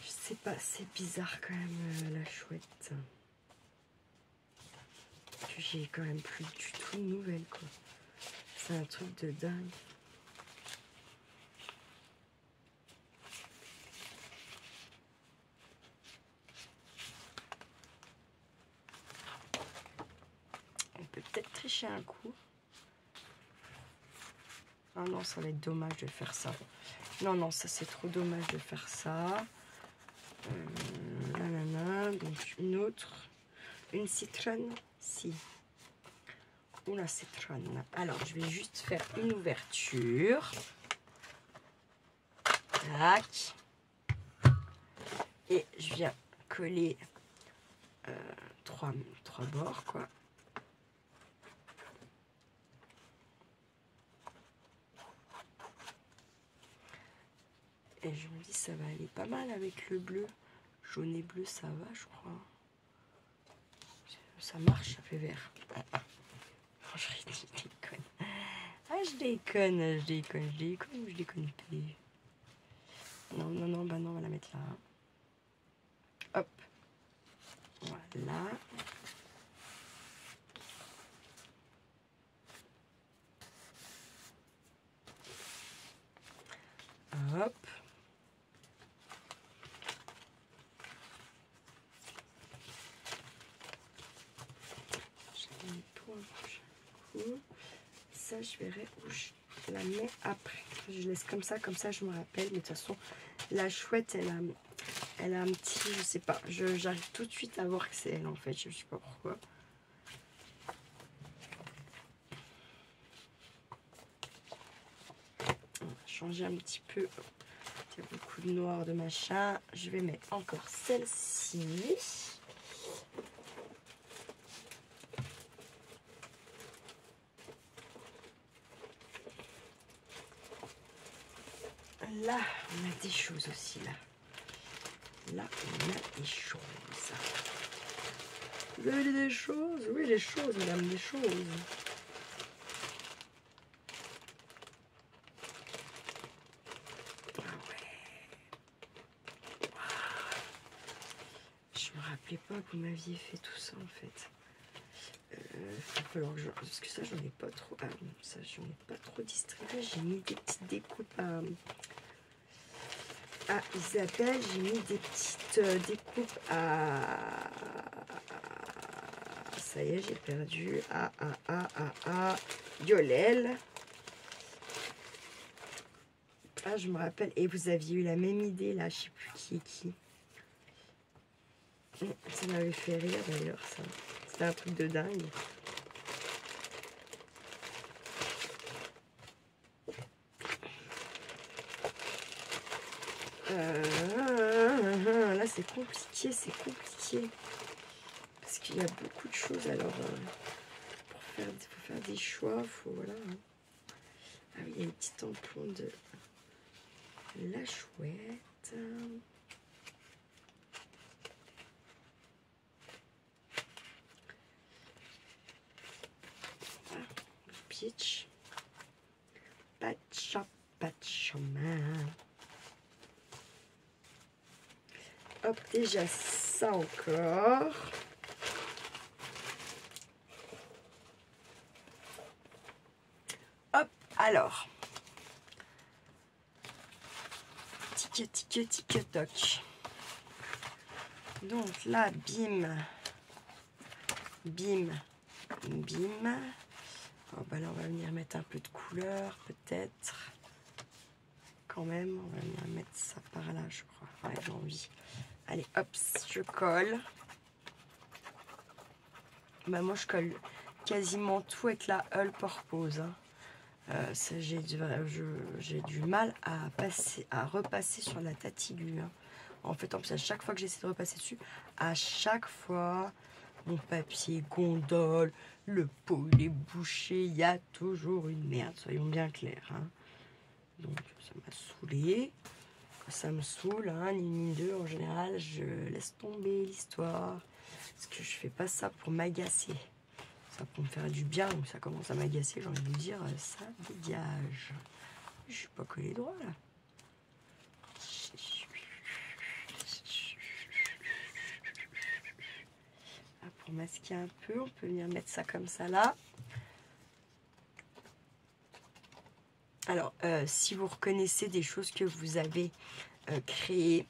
sais pas, c'est bizarre quand même la chouette. J'ai quand même plus du tout de nouvelles quoi. C'est un truc de dingue. On peut peut-être tricher un coup. Ah non, ça va être dommage de faire ça. Non, non, ça c'est trop dommage de faire ça. Donc une autre. Une citronne. Si. Ou la citronne. Alors, je vais juste faire une ouverture. Tac. Et je viens coller trois bords, quoi. Et je me dis, ça va aller pas mal avec le bleu. Jaune et bleu, ça va, je crois. Ça marche, ça fait vert. Je déconne. Ah, je déconne. Non, non, non, bah non, on va la mettre là. Hop. Voilà. Hop. J'ai mis tout un prochain coup. Ça, je verrai où je la mets après. Je laisse comme ça je me rappelle. Mais de toute façon, la chouette, elle a un petit, je sais pas. J'arrive tout de suite à voir que c'est elle en fait. Je sais pas pourquoi. On va changer un petit peu. Il y a beaucoup de noir, de machin. Je vais mettre encore celle-ci. Là, on a des choses aussi, là. Là, on a des choses. Vous avez des choses? Oui, les choses, madame, des choses. Ah ouais. Wow. Je me rappelais pas que vous m'aviez fait tout ça, en fait. Il va falloir que je... Parce que ça, j'en ai pas trop... Ah non, ça, j'en ai pas trop distribué. J'ai mis des petites découpes à Isabelle. J'ai mis des petites découpes à... Ça y est, j'ai perdu. Yolel. Ah, je me rappelle. Et vous aviez eu la même idée, là. Je sais plus qui est qui. Ça m'avait fait rire, d'ailleurs, ça. C'était un truc de dingue. Là, c'est compliqué, parce qu'il y a beaucoup de choses. Alors, pour faire des choix, faut voilà. Ah oui, il y a les petits tampons de la chouette. Ah, pitch. Patchamain. Hop, déjà ça encore. Hop, alors. Tic toc. Donc là, bim. Oh, bah là, on va venir mettre un peu de couleur, peut-être. Quand même, on va venir mettre ça par là, je crois. Ouais, j'ai envie. Allez, hop, je colle. Bah, moi, je colle quasiment tout avec la Hull Purpose. Hein. J'ai du mal à repasser sur la Tatigu. Hein. En fait, à chaque fois que j'essaie de repasser dessus, à chaque fois, mon papier gondole, le pot il est bouché, il y a toujours une merde, soyons bien clairs. Hein. Donc ça m'a saoulé. Quand ça me saoule, hein, ni une ni deux, en général, je laisse tomber l'histoire. Parce que je fais pas ça pour m'agacer. Ça pour me faire du bien, donc ça commence à m'agacer, j'ai envie de vous dire, ça dégage. Je suis pas collé droit là. Ah, pour masquer un peu, on peut venir mettre ça comme ça là. Alors, si vous reconnaissez des choses que vous avez créées,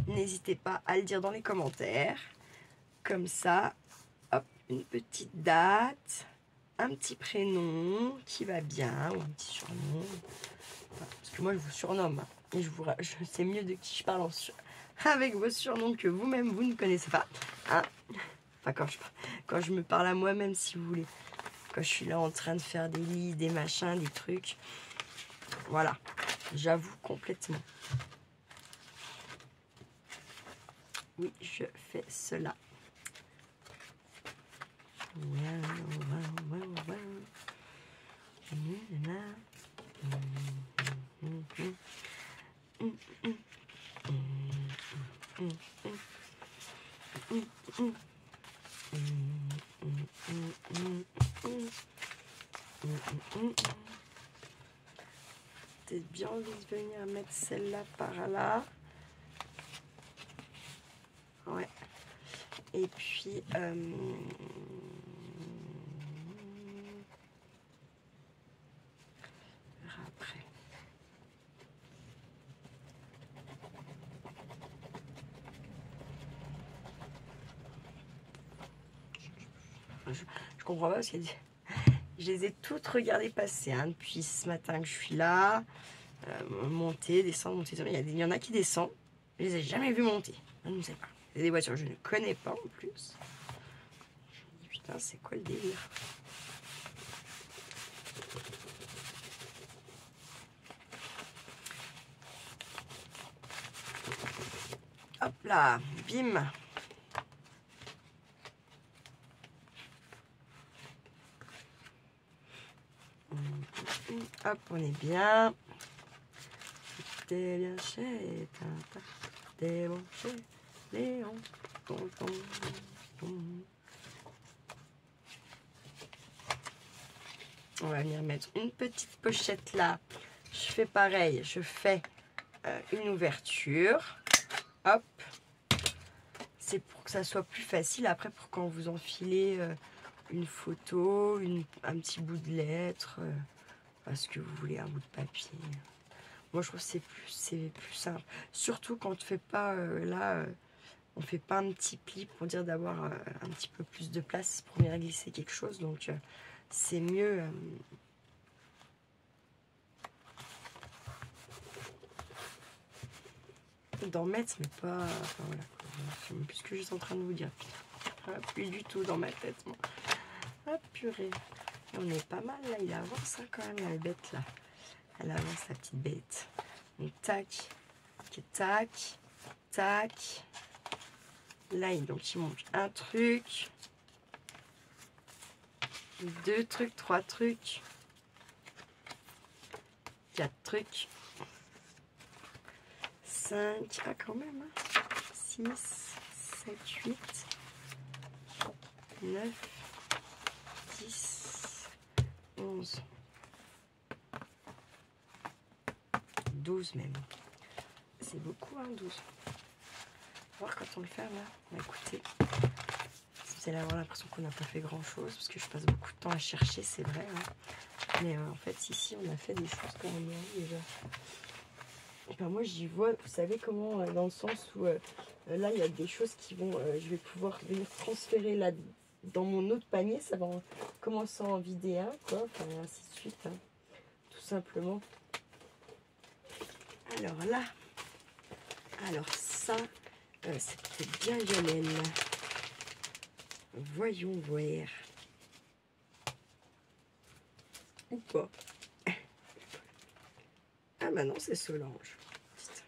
n'hésitez pas à le dire dans les commentaires. Comme ça, hop, une petite date, un petit prénom qui va bien, ou un petit surnom. Parce que moi, je vous surnomme. Et je sais mieux de qui je parle avec vos surnoms que vous-même, vous ne connaissez pas. Hein, enfin, quand je me parle à moi-même, si vous voulez. Quand je suis là en train de faire des listes, des machins, des trucs. Voilà, j'avoue complètement. Oui, je fais cela. Peut-être bien envie de venir mettre celle-là par là. Ouais. Et puis après. Je comprends pas parce que je les ai toutes regardées passer hein, depuis ce matin que je suis là. Monter, descendre, monter. Il y en a qui descendent. Je les ai jamais vus monter. Je ne sais pas. C'est des voitures que je ne connais pas en plus. Je me dis putain, c'est quoi le délire? Hop là, bim. Hop, on est bien. T'es bien chez Tintin, t'es bon chez Léon, tonton. On va venir mettre une petite pochette là. Je fais pareil, je fais une ouverture. Hop. C'est pour que ça soit plus facile après pour quand vous enfilez une photo, un petit bout de lettre, parce que vous voulez un bout de papier. Moi je trouve que c'est plus simple. Surtout quand on ne fait pas on fait pas un petit pli pour dire d'avoir un petit peu plus de place pour venir glisser quelque chose. Donc c'est mieux. D'en mettre, mais pas. Enfin voilà. Je sais même plus ce que je suis en train de vous dire. Ah, plus du tout dans ma tête. Bon. Ah purée. On est pas mal là. Il avance hein, quand même la bête là. Elle avance la petite bête. Donc tac, tac, tac. Là donc il manque un truc, deux trucs, trois trucs, quatre trucs, 5, ah quand même, hein. 6, 7, 8, 9, 10, 11, 12 même. C'est beaucoup, hein, 12. On va voir quand on le ferme, là. Bah, écoutez, vous allez avoir l'impression qu'on n'a pas fait grand-chose, parce que je passe beaucoup de temps à chercher, c'est vrai. Hein. Mais en fait, ici, on a fait des choses quand même, déjà. Enfin, moi, j'y vois, vous savez comment, dans le sens où là, il y a des choses qui vont, je vais pouvoir venir transférer là dans mon autre panier, ça va commencer à en vider un, quoi, enfin, ainsi de suite, hein, tout simplement. Alors là, alors ça, c'est peut-être bien Lionel. Voyons voir. Ou pas. Ah bah non, c'est Solange. Putain.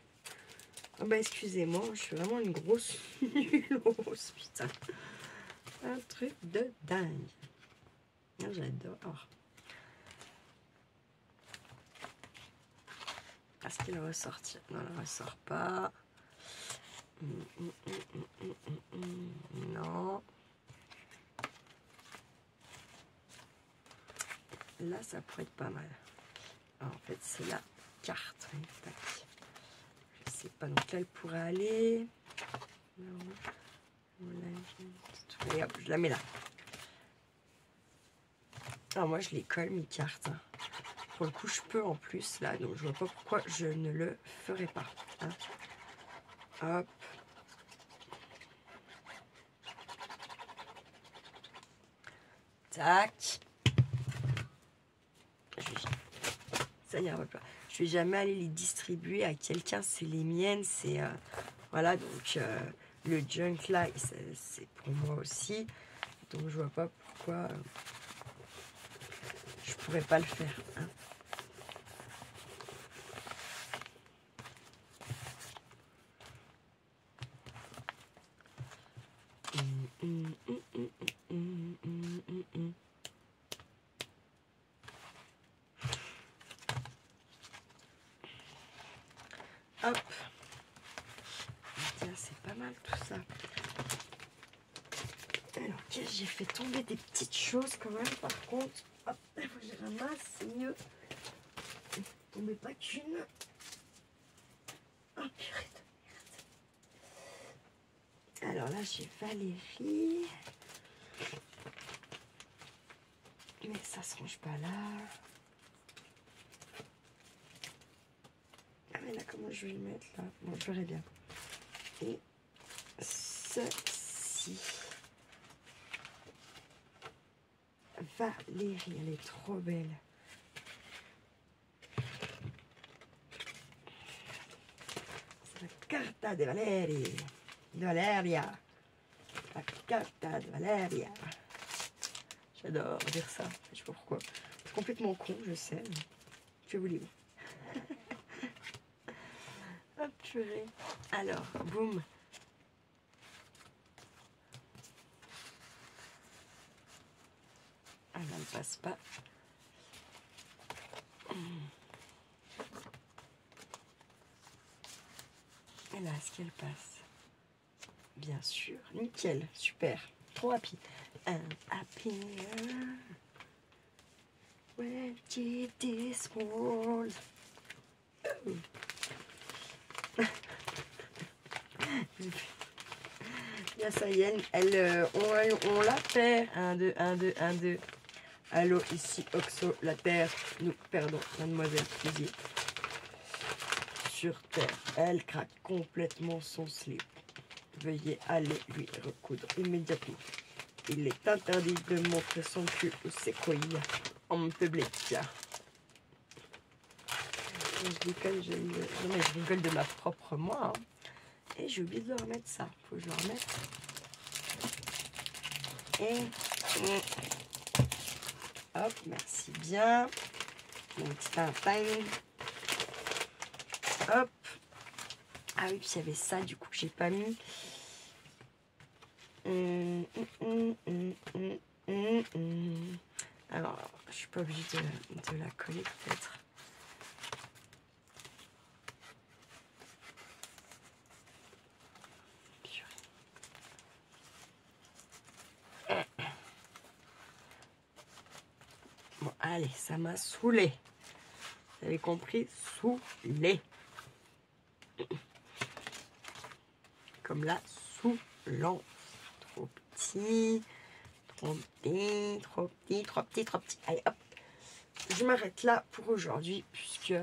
Ah bah excusez-moi, je suis vraiment une grosse nulos, putain. Un truc de dingue. Ah, j'adore. Est-ce qu'il ressort? Non, il ne ressort pas. Non. Là, ça pourrait être pas mal. Alors, en fait, c'est la carte. Tac. Je sais pas, donc là, elle pourrait aller. Et hop, je la mets là. Alors, moi, je les colle, mes cartes. Pour le coup, je peux en plus, là. Donc, je vois pas pourquoi je ne le ferai pas. Hein. Hop. Tac. Ça ira pas. Je vais jamais aller les distribuer à quelqu'un. C'est les miennes. C'est voilà. Donc le junk là, c'est pour moi aussi. Donc je vois pas pourquoi je pourrais pas le faire. Hein. Hop. Tiens, c'est pas mal tout ça. Alors, j'ai fait tomber des petites choses quand même. Par contre, hop, il faut que je ramasse, c'est mieux. Tombez pas qu'une. Oh purée de merde. Alors là, j'ai Valérie. Mais ça se range pas là. Ah mais là, comment je vais le mettre là? Bon, je verrai bien. Et ceci. Valérie, elle est trop belle. C'est la carta de Valérie. De Valeria. La carta de Valeria. J'adore dire ça. Je sais pas pourquoi. C'est complètement con, je sais. Que voulez-vous? Hop, purée. Alors, boum. Ah, elle ne passe pas. Et là, est-ce qu'elle passe? Bien sûr. Nickel. Super. Trop happy. Happy. Where did this world? Là, ça y est, on l'a fait. 1, 2, 1, 2, 1, 2. Allô, ici Oxo, la Terre. Nous perdons Mademoiselle Plaisir. Sur Terre, elle craque complètement son slip. Veuillez aller lui recoudre immédiatement. Il est interdit de montrer son cul ou ses couilles en public. Je déconne, non mais je rigole de ma propre moi. Hein. Et j'ai oublié de leur remettre ça. Faut que je le remette. Et hop, merci bien. Mon petit pain. Hop. Ah oui, puis il y avait ça du coup que j'ai pas mis. Alors, je suis pas obligée de la coller peut-être. Bon, allez, ça m'a saoulé. Vous avez compris? Saoulé. Comme là, saoulant. Trop petit. Trop petit, trop petit, trop petit, trop petit. Allez, hop. Je m'arrête là pour aujourd'hui, puisque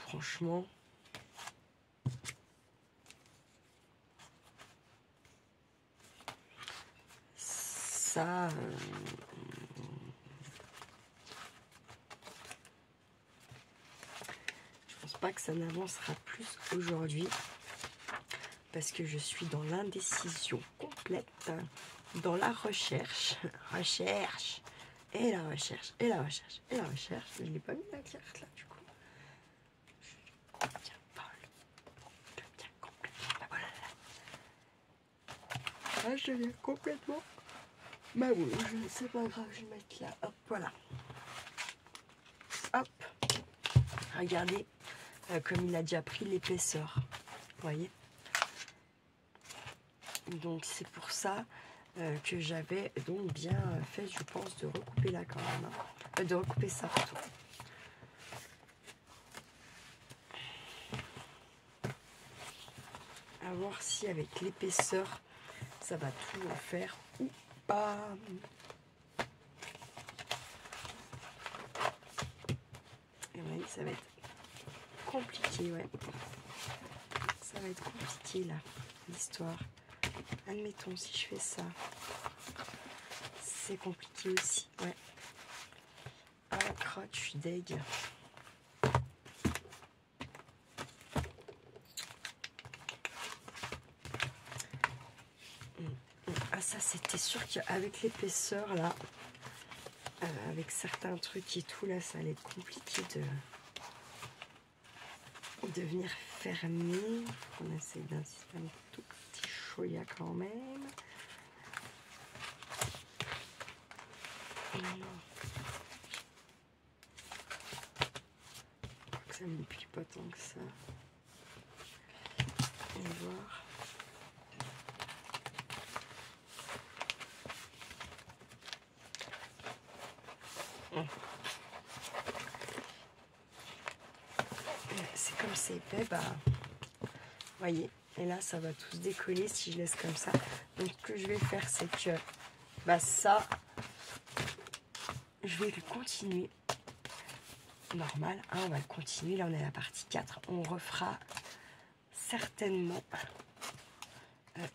franchement, ça... je pense pas que ça n'avancera plus aujourd'hui, parce que je suis dans l'indécision complète, dans la recherche, et la recherche, et la recherche, et la recherche. Je n'ai pas mis la carte là, du coup. Ah, je deviens complètement ma boule. C'est pas grave, je vais mettre là. Hop, voilà. Hop. Regardez comme il a déjà pris l'épaisseur. Vous voyez? Donc c'est pour ça que j'avais donc bien fait, je pense, de recouper là quand même. Hein. De recouper ça plutôt. À voir si avec l'épaisseur, ça va tout faire ou pas. Et oui, ça va être compliqué, ouais. Ça va être compliqué là, l'histoire. Admettons, si je fais ça, c'est compliqué aussi, ouais. Ah, crotte, je suis deg. Ah, ça, c'était sûr qu'avec l'épaisseur, là, avec certains trucs et tout, là, ça allait être compliqué de venir fermer. On essaie d'insister un tout petit choya quand même. Ça ne me plie pas tant que ça. On va voir. C'est comme c'est épais, bah, voyez, et là ça va tout se décoller si je laisse comme ça. Donc ce que je vais faire, c'est que bah ça, je vais le continuer normal, hein, on va le continuer. Là on est à la partie 4, on refera certainement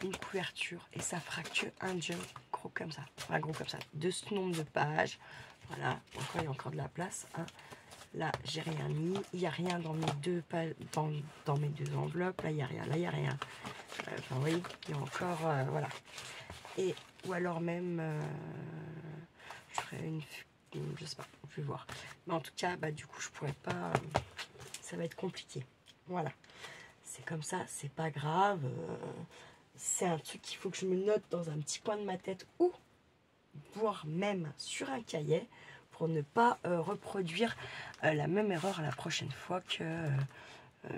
une couverture et ça fera que un junk gros comme ça, enfin gros comme ça, de ce nombre de pages. Voilà, encore il y a encore de la place, hein. Là, j'ai rien mis. Il n'y a rien dans mes deux dans mes deux enveloppes. Là, il n'y a rien. Là, il n'y a rien. Enfin, vous voyez, il y a encore... voilà. Et, ou alors même... je ferai une... Je sais pas, je vais voir. Mais en tout cas, bah, du coup, je pourrais pas... ça va être compliqué. Voilà. C'est comme ça, c'est pas grave. C'est un truc qu'il faut que je me note dans un petit coin de ma tête ou voire même sur un cahier, pour ne pas reproduire la même erreur la prochaine fois que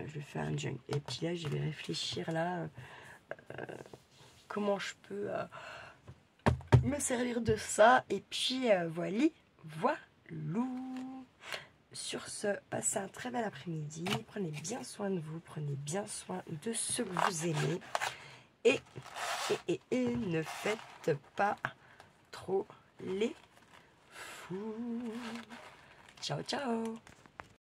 je fais un junk. Et puis là, je vais réfléchir là comment je peux me servir de ça. Et puis voilà. Sur ce, passez un très bel après-midi. Prenez bien soin de vous. Prenez bien soin de ceux que vous aimez. Et ne faites pas trop les fous. Ciao, ciao.